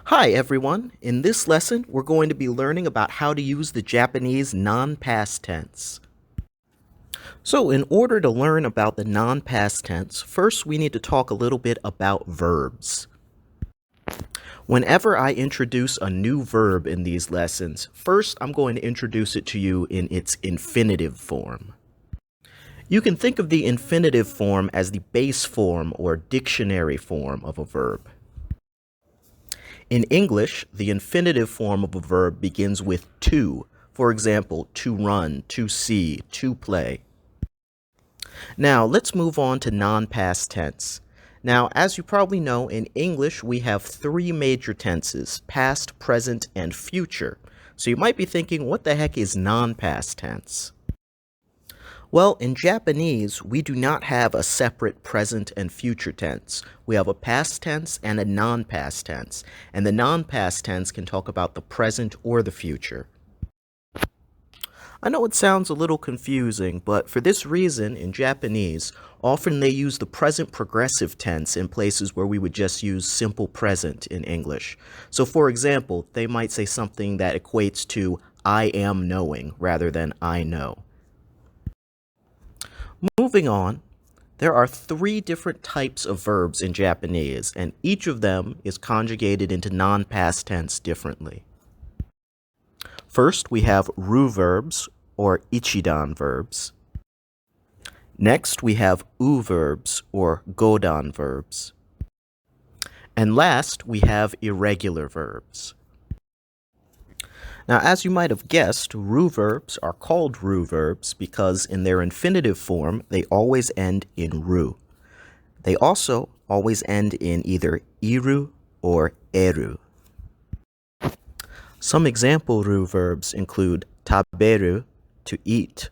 Hi everyone, in this lesson we're going to be learning about how to use the Japanese non-past tense. So in order to learn about the non-past tense, first we need to talk a little bit about verbs. Whenever I introduce a new verb in these lessons, first I'm going to introduce it to you in its infinitive form. You can think of the infinitive form as the base form or dictionary form of a verb. In English, the infinitive form of a verb begins with to. For example, to run, to see, to play. Now, let's move on to non-past tense. Now, as you probably know, in English, we have three major tenses, past, present, and future. So you might be thinking, what the heck is non-past tense? Well, in Japanese, we do not have a separate present and future tense. We have a past tense and a non-past tense, and the non-past tense can talk about the present or the future. I know it sounds a little confusing, but for this reason, in Japanese, often they use the present progressive tense in places where we would just use simple present in English. So for example, they might say something that equates to I am knowing rather than I know. Moving on, there are three different types of verbs in Japanese, and each of them is conjugated into non-past tense differently. First, we have ru verbs, or ichidan verbs. Next, we have u verbs, or godan verbs. And last, we have irregular verbs. Now, as you might have guessed, ru verbs are called ru verbs because in their infinitive form, they always end in ru. They also always end in either iru or eru. Some example ru verbs include taberu, to eat,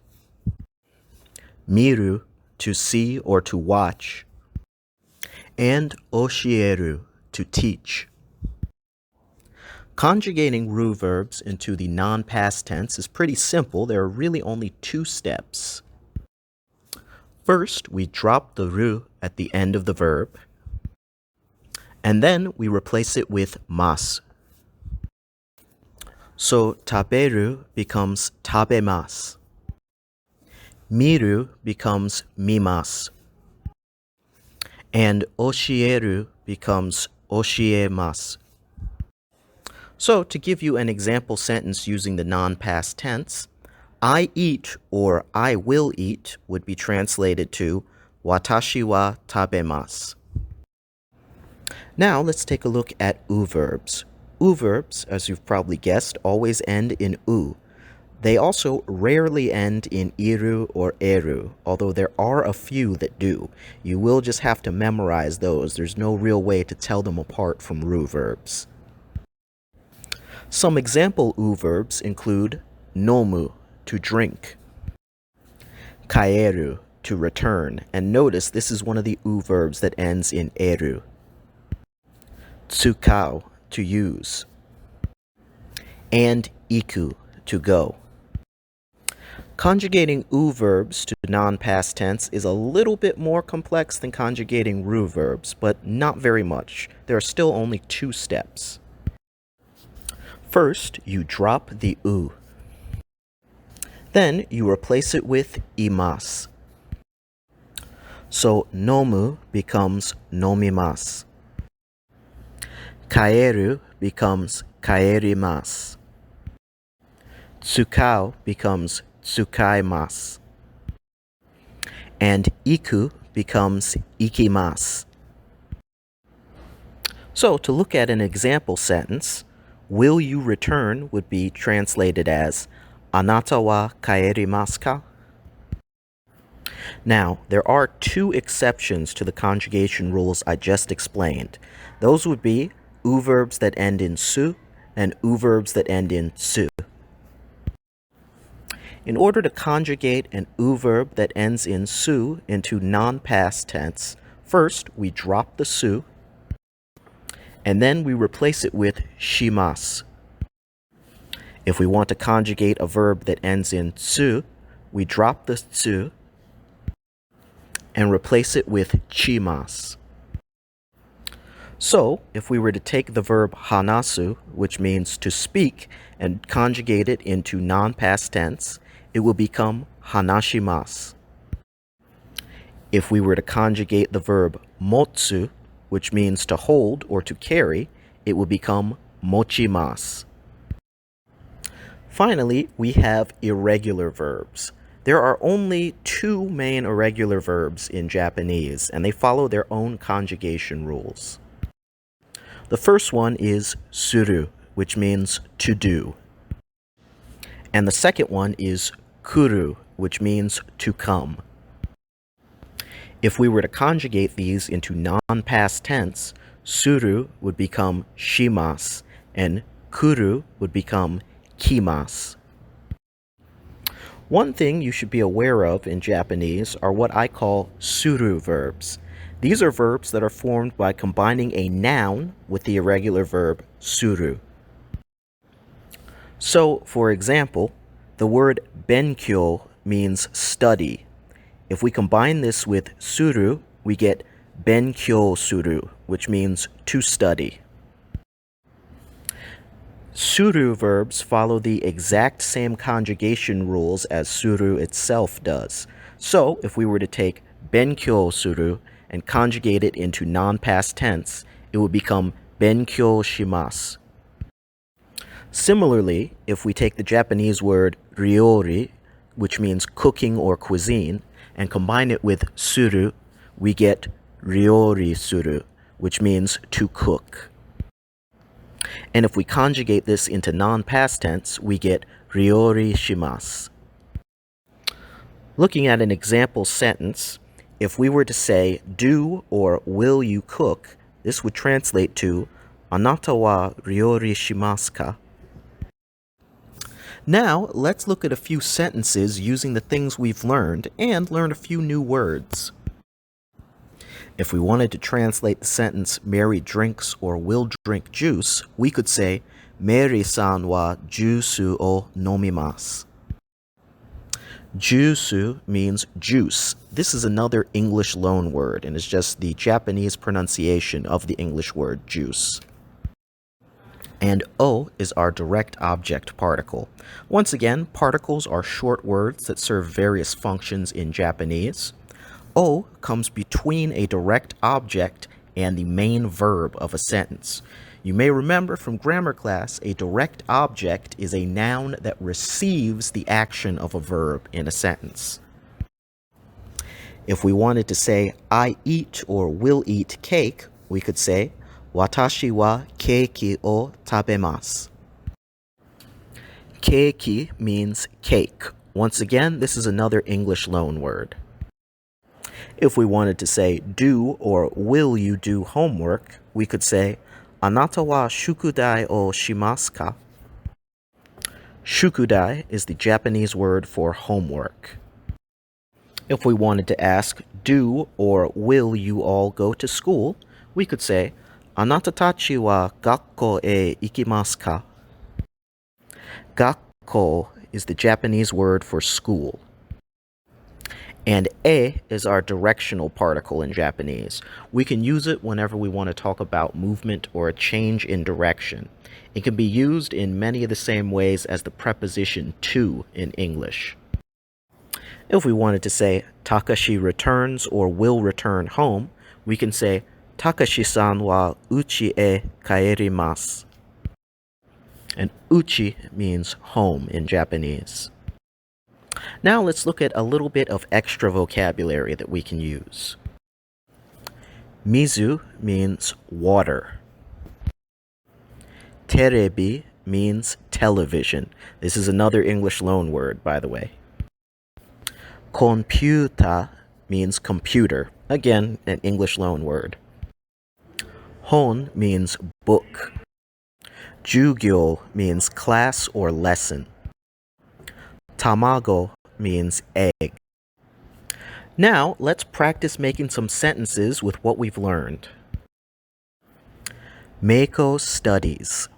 miru, to see or to watch, and oshieru, to teach. Conjugating ru verbs into the non-past tense is pretty simple. There are really only two steps. First, we drop the ru at the end of the verb, and then we replace it with mas. So taberu becomes tabemasu. Miru becomes mimasu. And oshieru becomes oshiemasu. So, to give you an example sentence using the non-past tense, I eat or I will eat would be translated to watashi wa tabemasu. Now, let's take a look at u verbs. U verbs, as you've probably guessed, always end in u. They also rarely end in iru or eru, although there are a few that do. You will just have to memorize those. There's no real way to tell them apart from ru verbs. Some example u verbs include nomu, to drink, kaeru, to return, and notice this is one of the u verbs that ends in eru, tsukau, to use, and iku, to go. Conjugating u verbs to non-past tense is a little bit more complex than conjugating ru verbs, but not very much. There are still only two steps. First, you drop the u. Then you replace it with imasu. So nomu becomes nomimasu. Kaeru becomes kaerimasu. Tsukau becomes tsukaimasu. And iku becomes ikimasu. So to look at an example sentence, will you return would be translated as anata wa kaerimasu ka? Now, there are two exceptions to the conjugation rules I just explained. Those would be u verbs that end in su and u verbs that end in tsu. In order to conjugate an u verb that ends in su into non-past tense, first we drop the su and then we replace it with shimasu. If we want to conjugate a verb that ends in tsu, we drop the tsu and replace it with chimasu. So, if we were to take the verb hanasu, which means to speak, and conjugate it into non-past tense, it will become hanashimasu. If we were to conjugate the verb motsu, which means to hold or to carry, it will become mochimasu. Finally, we have irregular verbs. There are only two main irregular verbs in Japanese, and they follow their own conjugation rules. The first one is suru, which means to do. And the second one is kuru, which means to come. If we were to conjugate these into non-past tense, suru would become shimasu, and kuru would become kimasu. One thing you should be aware of in Japanese are what I call suru verbs. These are verbs that are formed by combining a noun with the irregular verb suru. So, for example, the word benkyo means study. If we combine this with suru, we get benkyo suru, which means to study. Suru verbs follow the exact same conjugation rules as suru itself does. So, if we were to take benkyo suru and conjugate it into non-past tense, it would become benkyo shimasu. Similarly, if we take the Japanese word ryori, which means cooking or cuisine, and combine it with suru, we get ryori suru, which means to cook. And if we conjugate this into non-past tense, we get ryori shimasu. Looking at an example sentence, if we were to say, do or will you cook, this would translate to, anata wa ryori shimasu ka? Now, let's look at a few sentences using the things we've learned and learn a few new words. If we wanted to translate the sentence, Mary drinks or will drink juice, we could say, Mary-san wa juisu o nomimasu. Juisu means juice. This is another English loan word, and it's just the Japanese pronunciation of the English word juice. And o is our direct object particle. Once again, particles are short words that serve various functions in Japanese. O comes between a direct object and the main verb of a sentence. You may remember from grammar class, a direct object is a noun that receives the action of a verb in a sentence. If we wanted to say, I eat or will eat cake, we could say, Watashi wa keiki o tabemasu. Keiki means cake. Once again, this is another English loan word. If we wanted to say, do or will you do homework, we could say, Anata wa shukudai o shimasu ka? Shukudai is the Japanese word for homework. If we wanted to ask, do or will you all go to school, we could say, Anata tachi wa gakko e ikimasu ka? Gakko is the Japanese word for school. And e is our directional particle in Japanese. We can use it whenever we want to talk about movement or a change in direction. It can be used in many of the same ways as the preposition to in English. If we wanted to say Takashi returns or will return home, we can say Takashi-san wa uchi e kaerimasu. And uchi means home in Japanese. Now let's look at a little bit of extra vocabulary that we can use. Mizu means water. Terebi means television. This is another English loan word, by the way. Computer means computer. Again, an English loan word. Hon means book. Jugyo means class or lesson. Tamago means egg. Now, let's practice making some sentences with what we've learned. Meiko studies.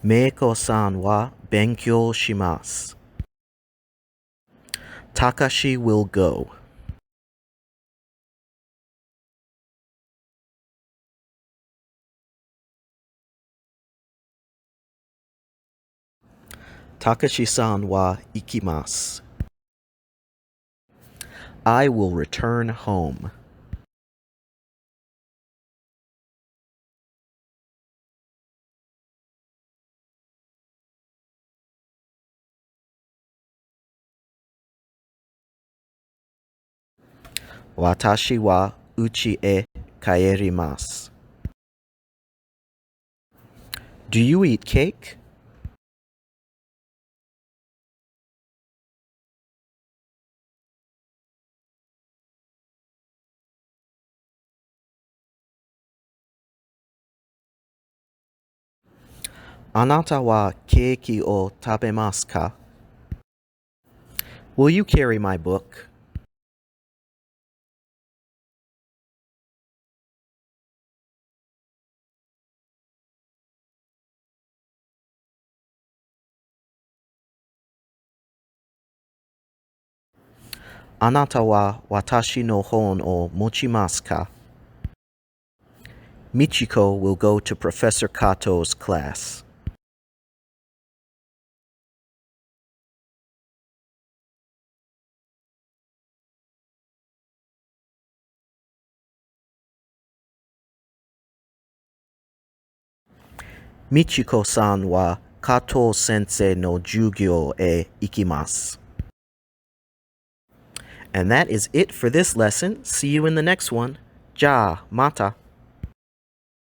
Meiko-san wa Benkyou shimasu. Takashi will go. Takashi-san wa ikimasu. I will return home. Watashi wa uchi e kaerimasu. Do you eat cake? Anata wa keiki o tabemasu ka? Will you carry my book? Anata wa watashi no hon o mochimasu ka? Michiko will go to Professor Kato's class. Michiko-san wa Kato sensei no jugyo e ikimasu. And that is it for this lesson. See you in the next one. Ja, mata.